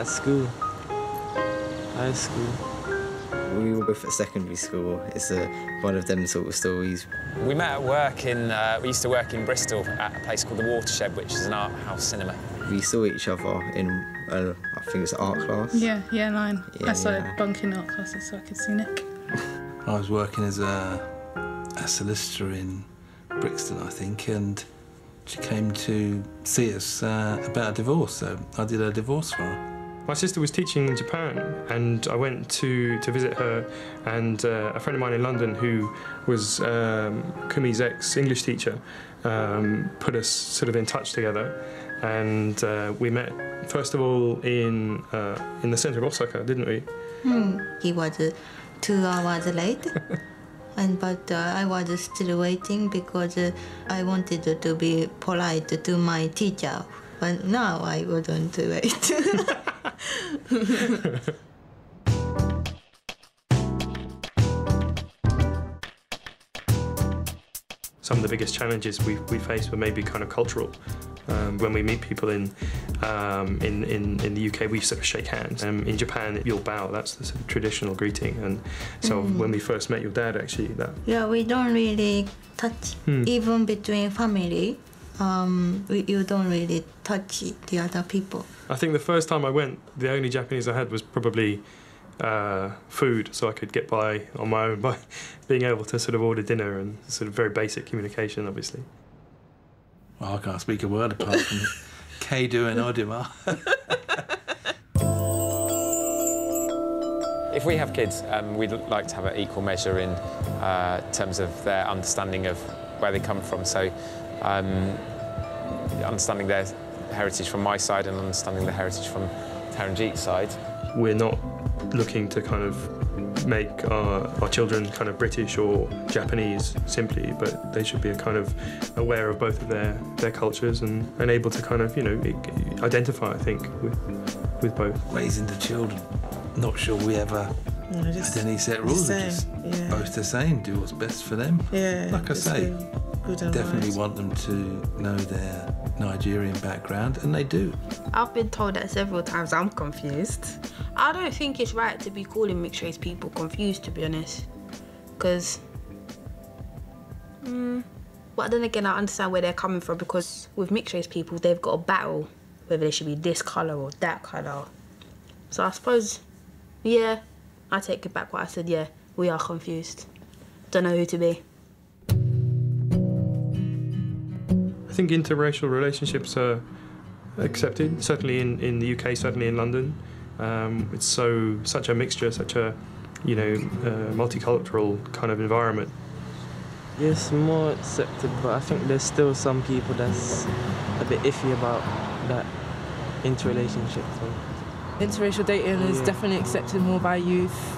School. High school. We were both at secondary school. It's one of them sort of stories. We met at work we used to work in Bristol at a place called the Watershed, which is an art house cinema. We saw each other in, I think it was art class. Yeah, year 9. Yeah, I started bunking art classes so I could see Nick. I was working as a solicitor in Brixton, I think, and she came to see us about a divorce, so I did her divorce for her. My sister was teaching in Japan, and I went to visit her, and a friend of mine in London who was Kumi's ex-English teacher put us sort of in touch together, and we met first of all in the centre of Osaka, didn't we? He was 2 hours late, but I was still waiting because I wanted to be polite to my teacher, but now I wouldn't wait. Some of the biggest challenges we faced were maybe kind of cultural. When we meet people in the UK, we sort of shake hands. In Japan, you'll bow. That's the sort of traditional greeting. And so when we first met your dad, actually, that... Yeah, we don't really touch. Even between family, you don't really touch the other people. I think the first time I went, the only Japanese I had was probably food, so I could get by on my own by being able to sort of order dinner and sort of very basic communication, obviously. Well, I can't speak a word apart from Keidu and Odima. If we have kids, we'd like to have an equal measure in terms of their understanding of where they come from. So understanding their heritage from my side and understanding the heritage from Taranjeet's side. We're not looking to kind of make our children kind of British or Japanese simply, but they should be kind of aware of both of their cultures and able to kind of, you know, identify, I think, with both. Raising the children, not sure we ever had any set rules. We're just both the same, do what's best for them. Yeah, like I say, definitely right. want them to know their Nigerian background, and they do. I've been told that several times. I'm confused. I don't think it's right to be calling mixed race people confused, to be honest. Because, but then again, I understand where they're coming from, because with mixed race people, they've got a battle whether they should be this colour or that colour. So I suppose, yeah, I take it back what I said, yeah, we are confused. Don't know who to be. I think interracial relationships are accepted, certainly in the UK, certainly in London. It's such a mixture, such a, you know, multicultural kind of environment. Yes, more accepted, but I think there's still some people that's a bit iffy about that interrelationship thing. Interracial dating is definitely accepted more by youth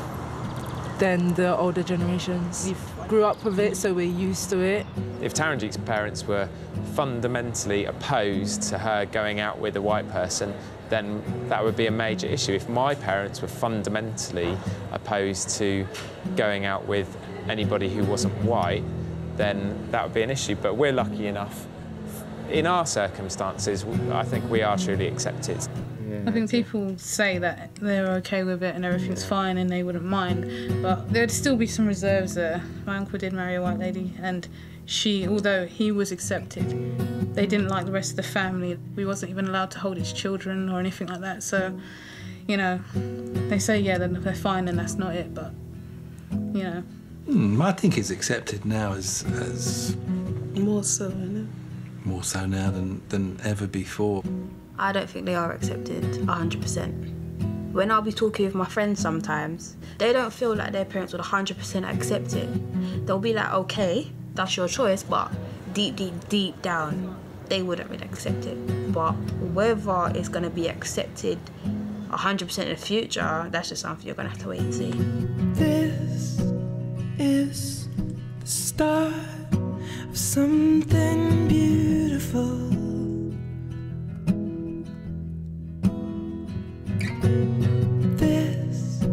than the older generations. We grew up with it, so we're used to it. If Taranjeet's parents were fundamentally opposed to her going out with a white person, then that would be a major issue. If my parents were fundamentally opposed to going out with anybody who wasn't white, then that would be an issue. But we're lucky enough, in our circumstances, I think we are truly accepted. I think people say that they're okay with it and everything's fine and they wouldn't mind, but there'd still be some reserves there. My uncle did marry a white lady, and she, although he was accepted, they didn't like the rest of the family. We wasn't even allowed to hold his children or anything like that. So, you know, they say, yeah, they're fine and that's not it, but, you know. I think it's accepted now as More so, isn't it? more so now than ever before. I don't think they are accepted 100%. When I'll be talking with my friends sometimes, they don't feel like their parents would 100% accept it. They'll be like, okay, that's your choice, but deep down, they wouldn't really accept it. But whether it's going to be accepted 100% in the future, that's just something you're going to have to wait and see. This is the start of something beautiful. This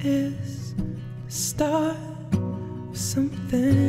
is the start of something